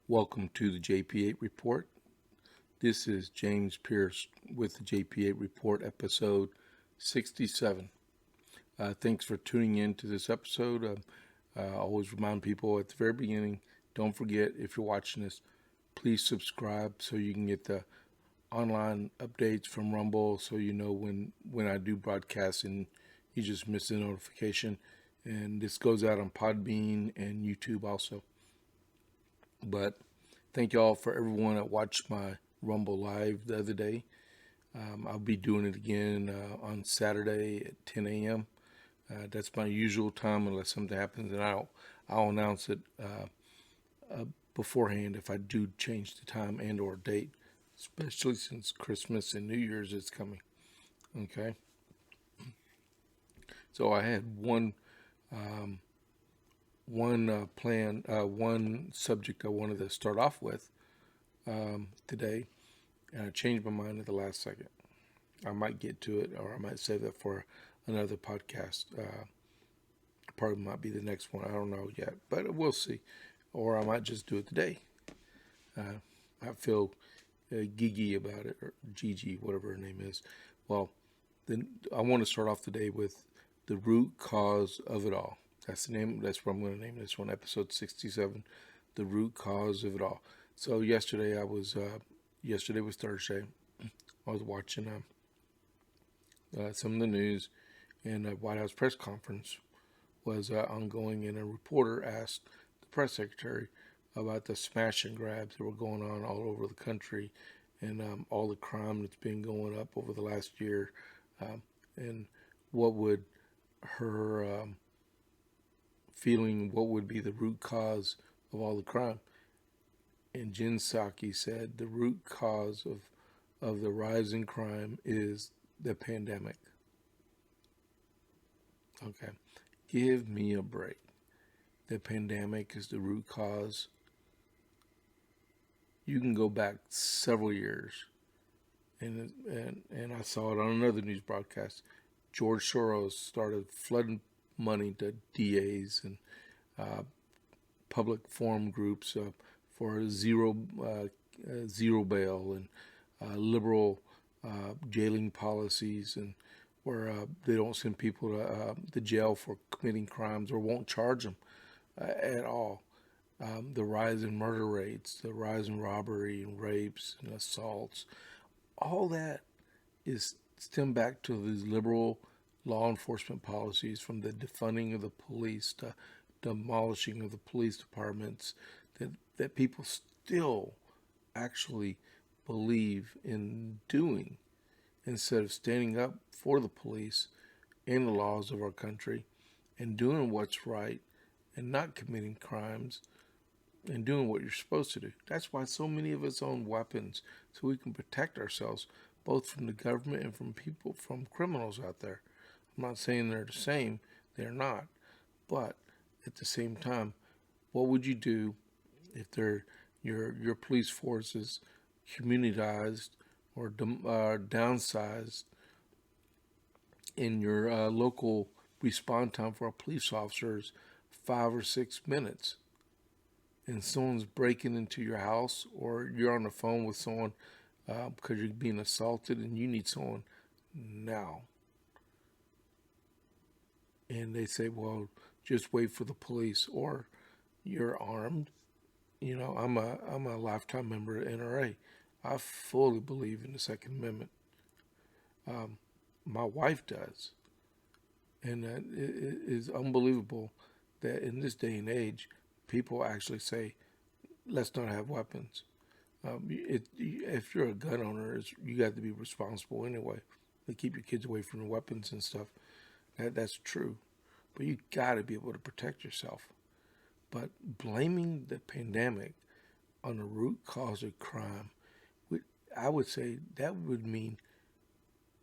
Welcome to the JP8 Report. This is James Pierce with the JP8 Report, episode 67. Thanks for tuning in to this episode. I always remind people at the very beginning, don't forget, if you're watching this, please subscribe so you can get the online updates from Rumble so you know when I do broadcast and you just miss the notification. And this goes out on Podbean and YouTube also. But thank y'all for everyone that watched my Rumble Live the other day. I'll be doing it again on Saturday at 10 a.m. That's my usual time unless something happens, and I'll announce it beforehand if I do change the time and or date, especially since Christmas and New Year's is coming. Okay. So I had one subject I wanted to start off with today, and I changed my mind at the last second. I might get to it, or I might save that for another podcast. Probably might be the next one. I don't know yet, but we'll see. Or I might just do it today. I feel Gigi about it, or Gigi, whatever her name is. Well, then I want to start off today with the root cause of it all. That's the name. That's what I'm going to name this one, episode 67, the root cause of it all. So yesterday was Thursday. I was watching some of the news, and the White House press conference was ongoing, and a reporter asked the press secretary about the smash and grabs that were going on all over the country, and all the crime that's been going up over the last year, and what would her feeling, what would be the root cause of all the crime. And Psaki said the root cause of the rise in crime is the pandemic. Okay, give me a break. The pandemic is the root cause. You can go back several years, and I saw it on another news broadcast. George Soros started flooding money to DAs and public forum groups for zero bail and liberal jailing policies, and where they don't send people to the jail for committing crimes or won't charge them at all. The rise in murder rates, the rise in robbery and rapes and assaults, all that is stemmed back to these liberal law enforcement policies, from the defunding of the police to demolishing of the police departments, that people still actually believe in doing, instead of standing up for the police and the laws of our country and doing what's right and not committing crimes and doing what you're supposed to do. That's why so many of us own weapons, so we can protect ourselves both from the government and from criminals out there. I'm not saying they're the same, they're not. But at the same time, what would you do if your police force is communitized or downsized, in your local response time for a police officer is 5 or 6 minutes, and someone's breaking into your house, or you're on the phone with someone because you're being assaulted and you need someone now, and they say, well, just wait for the police, or you're armed. I'm a lifetime member of the NRA. I fully believe in the Second Amendment. My wife does. And it is unbelievable that in this day and age, people actually say, let's not have weapons. If you're a gun owner, you got to be responsible anyway. They keep your kids away from the weapons and stuff. That's true. But you got to be able to protect yourself. But blaming the pandemic on the root cause of crime, I would say that would mean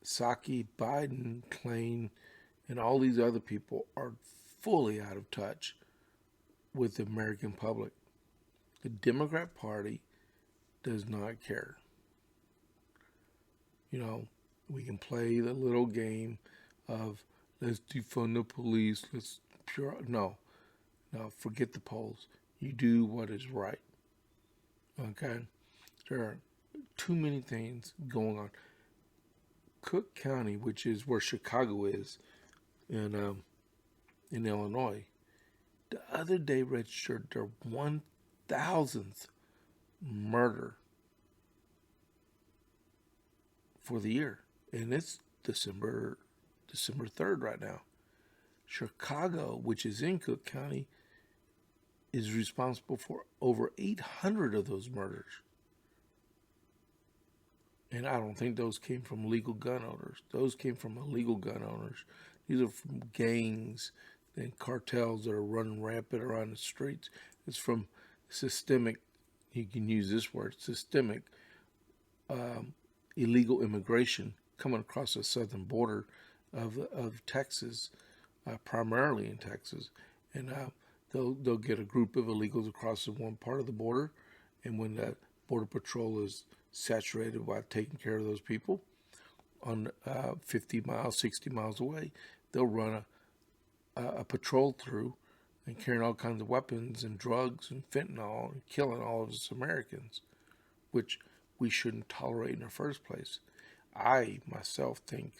Psaki, Biden, Klain, and all these other people are fully out of touch with the American public. The Democrat Party does not care. We can play the little game of let's defund the police, no, forget the polls. You do what is right. Okay, there are too many things going on. Cook County, which is where Chicago is in Illinois, the other day registered their 1,000th murder for the year, and it's December 3rd right now. Chicago, which is in Cook County, is responsible for over 800 of those murders. And I don't think those came from legal gun owners. Those came from illegal gun owners. These are from gangs and cartels that are running rampant around the streets. It's from systemic, you can use this word, systemic illegal immigration coming across the southern border of Texas, primarily in Texas. And they'll get a group of illegals across the one part of the border, and when the border patrol is saturated by taking care of those people on 50 miles, 60 miles away, they'll run a patrol through and carrying all kinds of weapons and drugs and fentanyl and killing all of us Americans, which we shouldn't tolerate in the first place. I myself think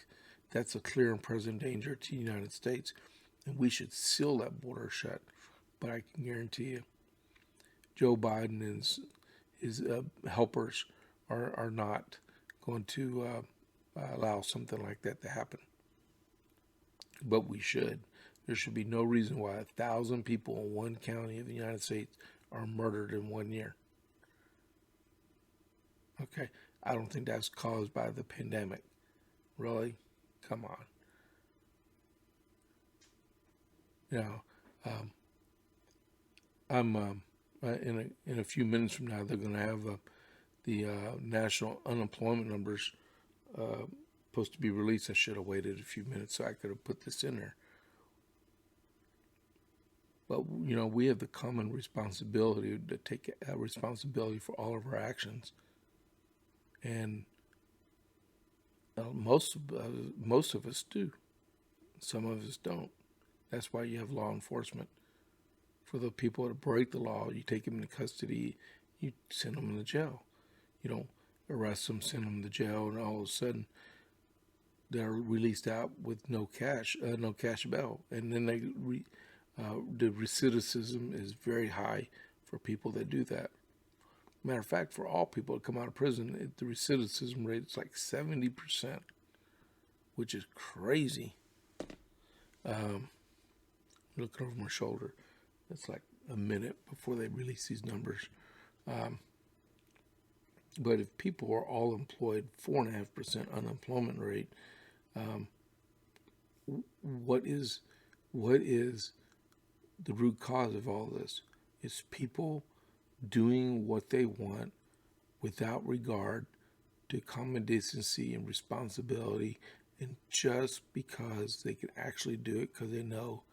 that's a clear and present danger to the United States, and we should seal that border shut. But I can guarantee you, Joe Biden and his helpers are not going to allow something like that to happen. But we should. There should be no reason why 1,000 people in one county of the United States are murdered in 1 year. Okay, I don't think that's caused by the pandemic. Really? Come on. You know, I'm in a few minutes from now they're going to have the national unemployment numbers supposed to be released. I should have waited a few minutes so I could have put this in there. But we have the common responsibility to take responsibility for all of our actions, and most of us do. Some of us don't. That's why you have law enforcement. For the people that break the law, you take them into custody, you send them to jail. You don't arrest them, send them to jail, and all of a sudden they're released out with no cash bail, and then the recidivism is very high for people that do that. Matter of fact, for all people that come out of prison, the recidivism rate is like 70%, which is crazy. Looking over my shoulder, it's like a minute before they release these numbers. But if people are all employed, 4.5% unemployment rate, what is the root cause of all this? It's people doing what they want without regard to common decency and responsibility, and just because they can actually do it because they know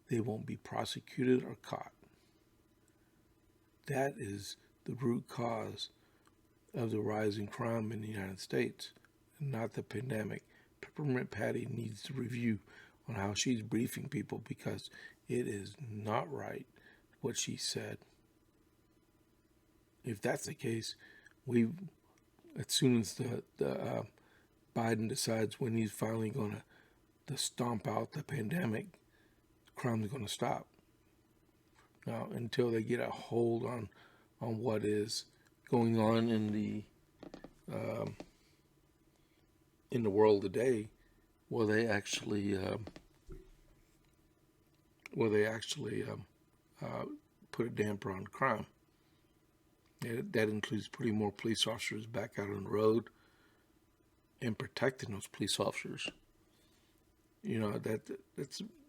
they won't be prosecuted or caught. That is the root cause of the rising crime in the United States, not the pandemic. Peppermint Patty needs to review on how she's briefing people, because it is not right what she said. If that's the case, as soon as the Biden decides when he's finally going to stomp out the pandemic, crime is going to stop. Now, until they get a hold on what is going on in the world today, will they actually put a damper on crime? That includes putting more police officers back out on the road and protecting those police officers.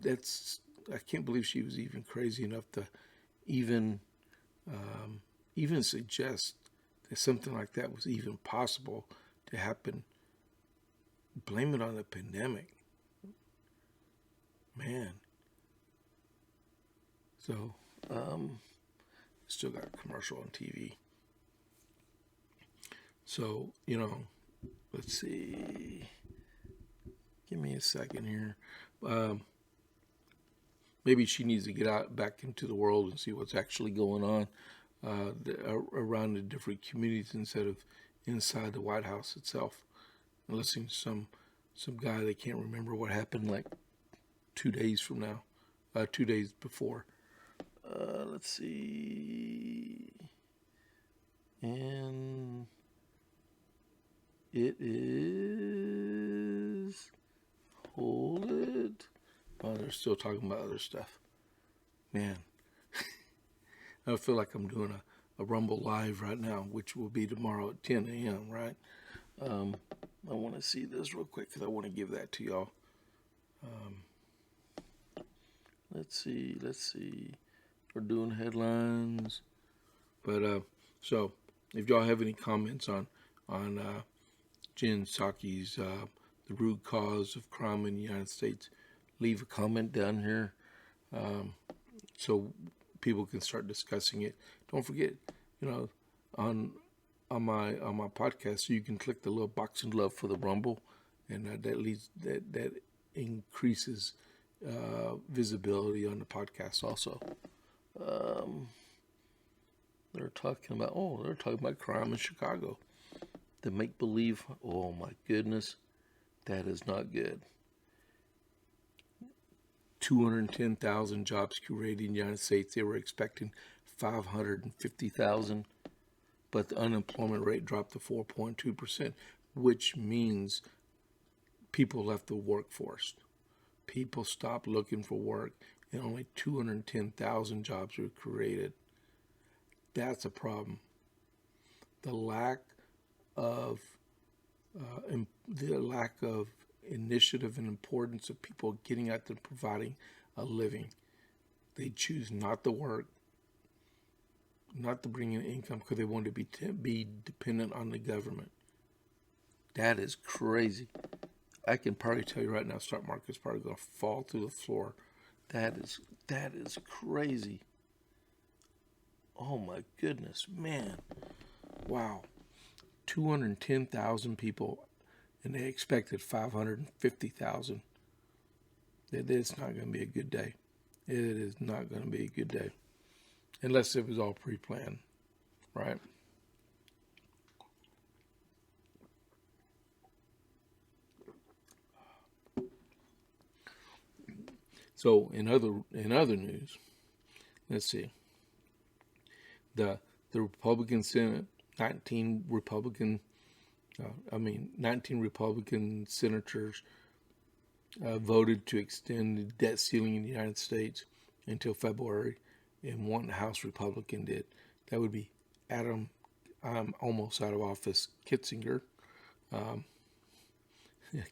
That's I can't believe she was even crazy enough to even suggest that something like that was even possible to happen. Blame it on the pandemic, man. So, still got a commercial on TV. So, let's see. Give me a second here. Maybe she needs to get out back into the world and see what's actually going on. around the different communities instead of inside the White House itself. And listening to some guy that can't remember what happened like 2 days from now, 2 days before. Let's see. And it is, hold it. Oh, they're still talking about other stuff. Man, I feel like I'm doing a Rumble Live right now, which will be tomorrow at 10 a.m., right? I want to see this real quick because I want to give that to y'all. Let's see. We're doing headlines. But, so, if y'all have any comments on Jen Psaki's The Root Cause of Crime in the United States, leave a comment down here so people can start discussing it. Don't forget, on my podcast, so you can click the little box and love for the Rumble, and that increases visibility on the podcast also. They're talking about crime in Chicago. The make believe. Oh my goodness, that is not good. 210,000 jobs created in the United States. They were expecting 550,000, but the unemployment rate dropped to 4.2%, which means people left the workforce. People stopped looking for work, and only 210,000 jobs were created. That's a problem. The lack of initiative and importance of people getting out there providing a living. They choose not to work, not to bring in income because they want to be dependent on the government. That is crazy. I can probably tell you right now, stock market's probably going to fall through the floor. That is crazy. Oh my goodness, man. Wow. 210,000 people, and they expected 550,000. It's not going to be a good day. It is not going to be a good day. Unless it was all pre-planned, right? So in other news, let's see. The Republican Senate, 19 Republican senators voted to extend the debt ceiling in the United States until February, and one House Republican did. That would be Adam, I'm almost out of office, Kitzinger. I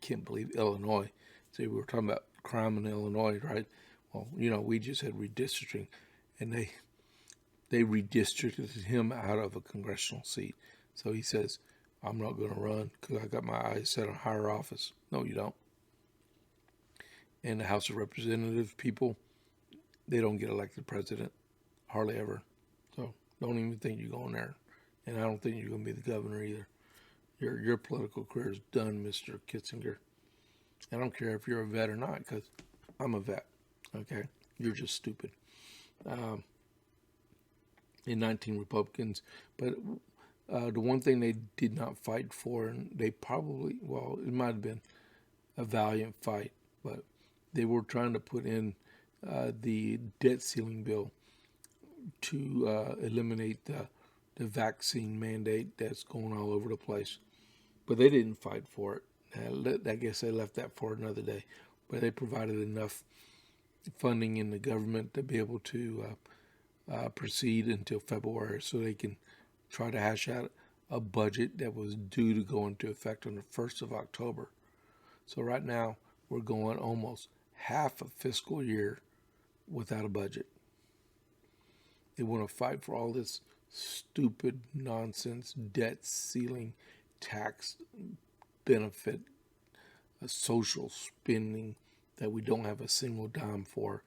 can't believe Illinois. See, we were talking about crime in Illinois, right? Well, we just had redistricting, and they redistricted him out of a congressional seat. So he says, I'm not going to run because I got my eyes set on higher office. No, you don't. And the House of Representatives people, they don't get elected president, hardly ever. So don't even think you're going there. And I don't think you're going to be the governor either. Your political career is done, Mr. Kitzinger. I don't care if you're a vet or not, because I'm a vet. Okay? You're just stupid. And 19 Republicans. But the one thing they did not fight for, and they probably, it might have been a valiant fight, but they were trying to put in the debt ceiling bill to eliminate the vaccine mandate that's going all over the place. But they didn't fight for it. I guess they left that for another day. But they provided enough funding in the government to be able to proceed until February so they can try to hash out a budget that was due to go into effect on the 1st of October. So right now, we're going almost half a fiscal year without a budget. They want to fight for all this stupid nonsense, debt ceiling, tax benefit, social spending that we don't have a single dime for,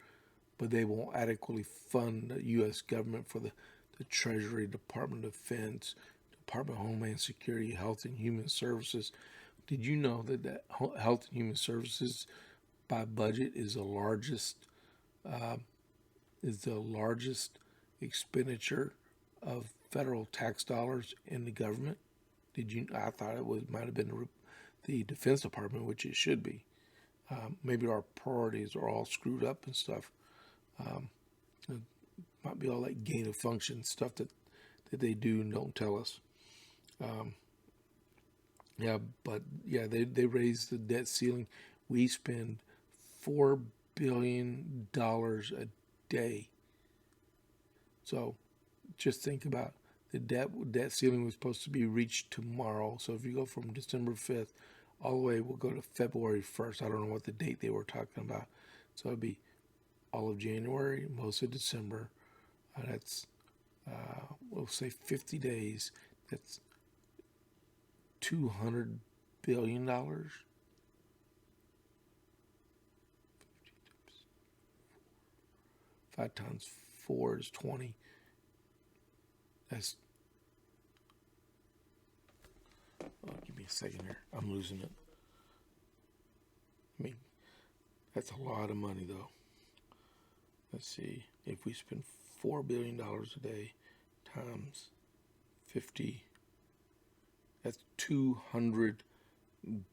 but they won't adequately fund the U.S. government for the Treasury, Department of Defense, Department of Homeland Security, Health and Human Services. Did you know that Health and Human Services by budget is the largest expenditure of federal tax dollars in the government. Did you? I thought it might have been the Defense Department, which it should be. Maybe our priorities are all screwed up and stuff. It might be all that gain of function stuff that they do and don't tell us. They raised the debt ceiling. We spend $4 billion a day. So just think about the debt ceiling was supposed to be reached tomorrow. So if you go from December 5th all the way, we'll go to February 1st. I don't know what the date they were talking about. So it'll be all of January, most of December. That's, we'll say 50 days. That's $200 billion. 5 times 4 is 20. That's, give me a second here. I'm losing it. I mean, that's a lot of money, though. Let's see. If we spend $4 billion a day times 50, that's $200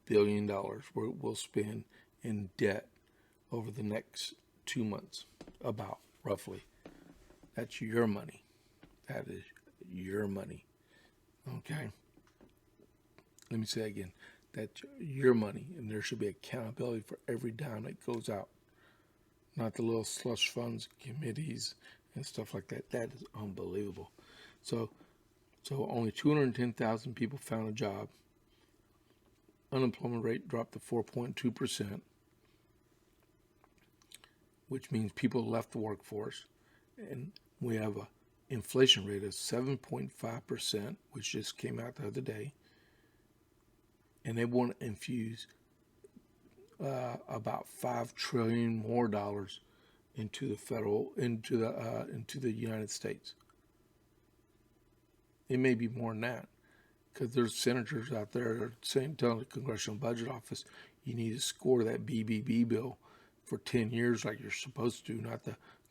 billion we'll spend in debt over the next 2 months, about, roughly. That's your money. That is your money. Okay? Let me say again. That's your money, and there should be accountability for every dime that goes out. Not the little slush funds, committees, and stuff like that. That is unbelievable. So only 210,000 people found a job. Unemployment rate dropped to 4.2%, which means people left the workforce. And we have a inflation rate of 7.5%, which just came out the other day. And they want to infuse about $5 trillion more dollars into the United States. It may be more than that, because there's senators out there that are telling the Congressional Budget Office, you need to score that BBB bill for 10 years like you're supposed to, not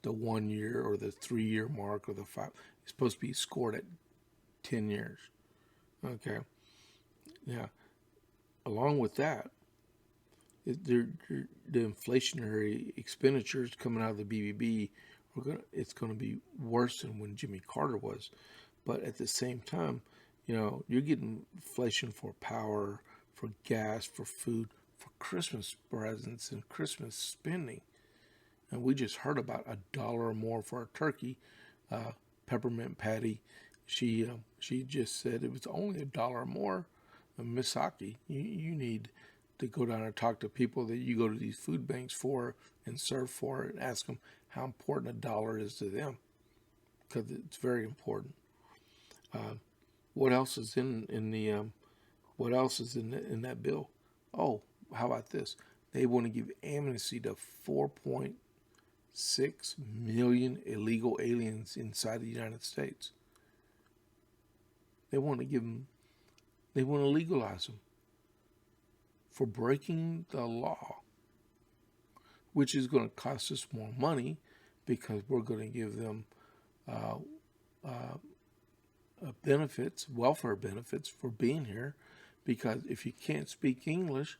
the 1 year or the 3 year mark or the 5. It's supposed to be scored at 10 years. Okay. Yeah. Along with that, the inflationary expenditures coming out of the BBB, it's going to be worse than when Jimmy Carter was. But at the same time, you're getting inflation for power, for gas, for food, for Christmas presents and Christmas spending. And we just heard about $1 more for a turkey. Peppermint Patty, she just said it was only $1 more. Miss Psaki, you need to go down and talk to people that you go to these food banks for and serve for, and ask them how important $1 is to them, because it's very important. What else is in that bill? Oh, how about this? They want to give amnesty to 4.6 million illegal aliens inside the United States. They want to legalize them for breaking the law, which is going to cost us more money, because we're going to give them benefits, welfare benefits for being here, because if you can't speak English,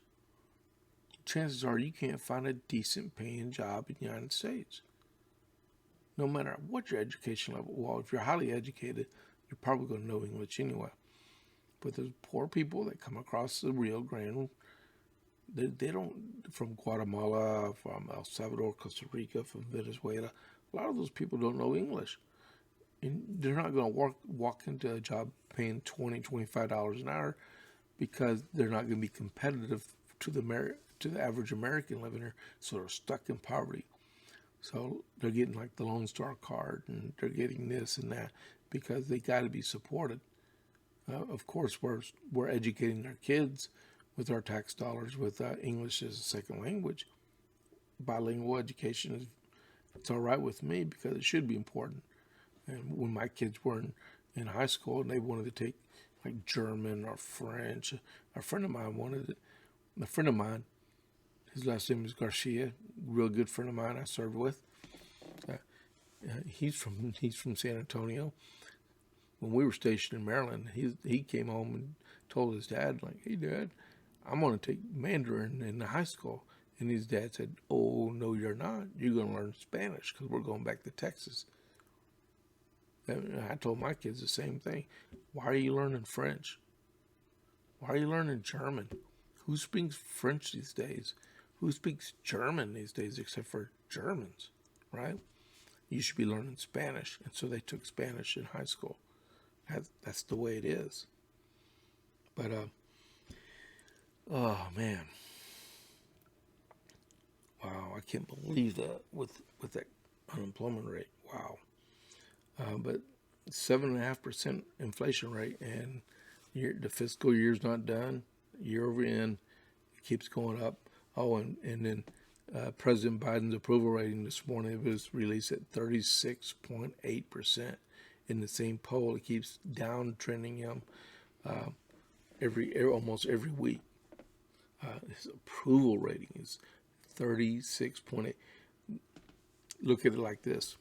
chances are you can't find a decent paying job in the United States. No matter what your education level. Well, if you're highly educated, you're probably going to know English anyway. But there's poor people that come across the Rio Grande. They don't, from Guatemala, from El Salvador, Costa Rica, from Venezuela. A lot of those people don't know English. And they're not going to walk into a job paying $20, $25 an hour, because they're not going to be competitive to the average American living here. So they're stuck in poverty. So they're getting like the Lone Star card, and they're getting this and that, because they got to be supported. Of course, we're educating our kids with our tax dollars with English as a second language. Bilingual education it's all right with me, because it should be important. And when my kids were in high school and they wanted to take like German or French, a friend of mine his last name is Garcia, real good friend of mine I served with. He's from San Antonio. when we were stationed in Maryland, he came home and told his dad, like, "Hey, Dad, I'm going to take Mandarin in the high school." And his dad said, "Oh, no, you're not. You're going to learn Spanish because we're going back to Texas." And I told my kids the same thing. Why are you learning French? Why are you learning German? Who speaks French these days? Who speaks German these days except for Germans, right? You should be learning Spanish. And so they took Spanish in high school. That's the way it is. But, oh, man. Wow, I can't believe that with that unemployment rate. Wow. But 7.5% inflation rate, and the fiscal year's not done. Year over end, it keeps going up. Oh, and then President Biden's approval rating this morning was released at 36.8%. In the same poll, it keeps downtrending him almost every week. His approval rating is 36.8. Look at it like this.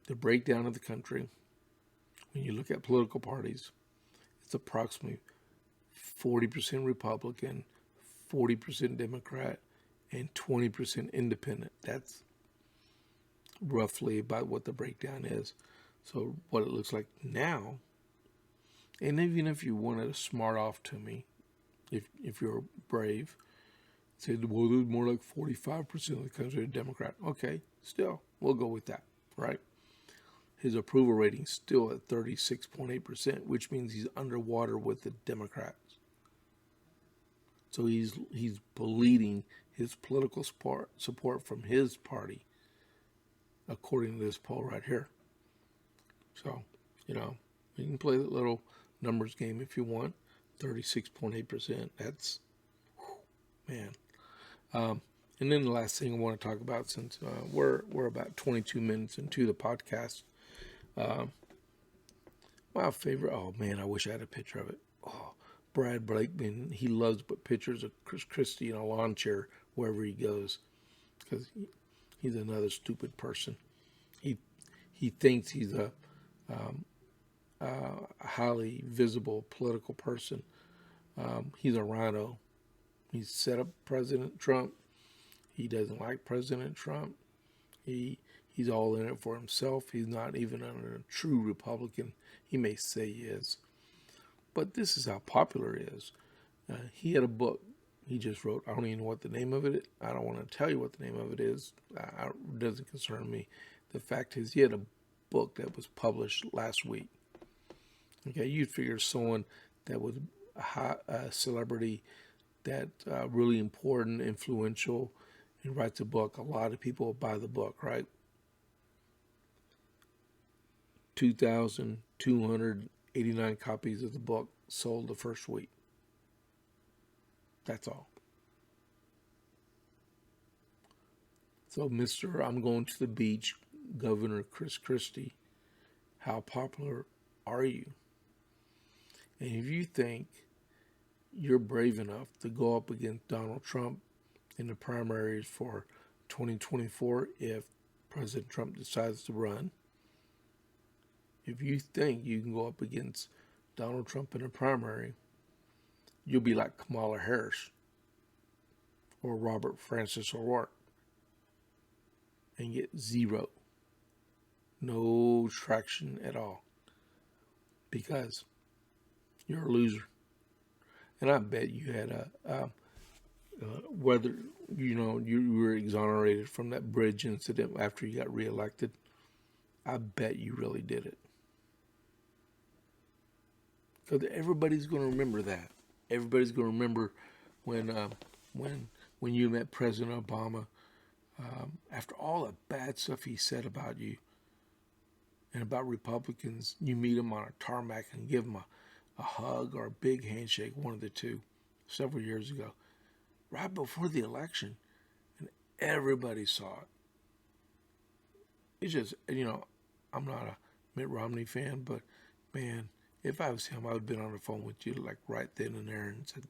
The breakdown of the country, when you look at political parties, it's approximately 40% Republican, 40% Democrat, and 20% Independent. That's roughly about what the breakdown is. So what it looks like now, and even if you wanted to smart off to me, if you're brave, say, well, there's more like 45% of the country are Democrat. Okay, still, we'll go with that, right? His approval rating is still at 36.8%, which means he's underwater with the Democrats. So he's bleeding his political support from his party, according to this poll right here. So, you can play that little numbers game if you want. 36.8%. That's, man. And then the last thing I want to talk about, since we're about 22 minutes into the podcast. My favorite, oh man, I wish I had a picture of it. Oh, Brad Blakeman, he loves to put pictures of Chris Christie in a lawn chair wherever he goes, because he's another stupid person. He thinks he's a highly visible political person. He's a rhino. He's set up President Trump. He doesn't like President Trump. He's all in it for himself. He's not even a true Republican. He may say he is. But this is how popular he is. He had a book he just wrote. I don't even know what the name of it is. I don't want to tell you what the name of it is. It doesn't concern me. The fact is, he had a book that was published last week. Okay, you'd figure someone that was a celebrity, that really important, influential, and writes a book, a lot of people buy the book, right? 2,289 copies of the book sold the first week. That's all. So, Mr. I'm going to the beach, Governor Chris Christie, how popular are you? And if you think you're brave enough to go up against Donald Trump in the primaries for 2024, if President Trump decides to run, if you think you can go up against Donald Trump in a primary, you'll be like Kamala Harris or Robert Francis O'Rourke and get zero. No traction at all. Because you're a loser. And I bet you had whether, you were exonerated from that bridge incident after you got reelected. I bet you really did it. Because everybody's going to remember that. Everybody's going to remember when you met President Obama, after all the bad stuff he said about you and about Republicans, you meet him on a tarmac and give him a hug or a big handshake, one of the two, several years ago, right before the election, and everybody saw it. It's just, I'm not a Mitt Romney fan, but man, if I was him, I would have been on the phone with you like right then and there and said,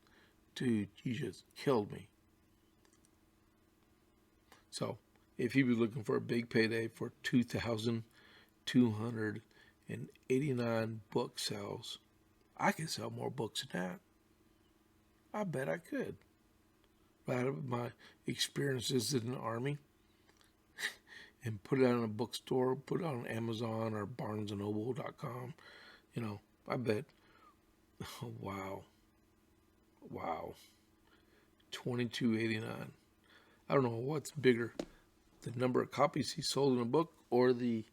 dude, you just killed me. So if he was looking for a big payday for 2,289 and 89 book sales. I could sell more books than that. I bet I could. Out of my experiences in the Army, and put it on a bookstore, put it on Amazon or BarnesandNoble.com. I bet. Oh, wow. $22.89. I don't know what's bigger, the number of copies he sold in a book or the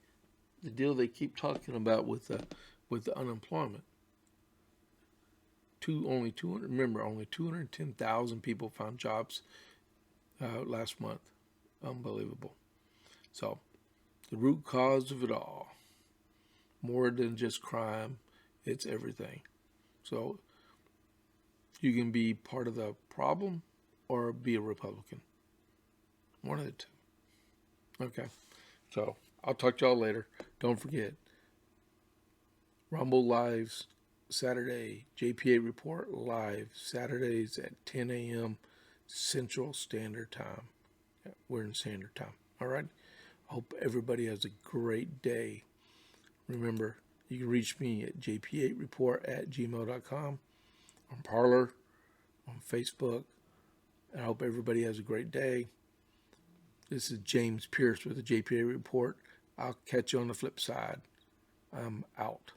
deal they keep talking about with the unemployment. Only 210,000 people found jobs last month. Unbelievable. So, the root cause of it all, more than just crime, it's everything. So, you can be part of the problem or be a Republican. One of the two. Okay. So, I'll talk to y'all later. Don't forget, Rumble Lives Saturday, JP8 Report live Saturdays at 10 a.m. Central Standard Time. We're in Standard Time. All right? Hope everybody has a great day. Remember, you can reach me at jp8report@gmail.com, on Parler, on Facebook. I hope everybody has a great day. This is James Pierce with the JP8 Report. I'll catch you on the flip side. I'm out.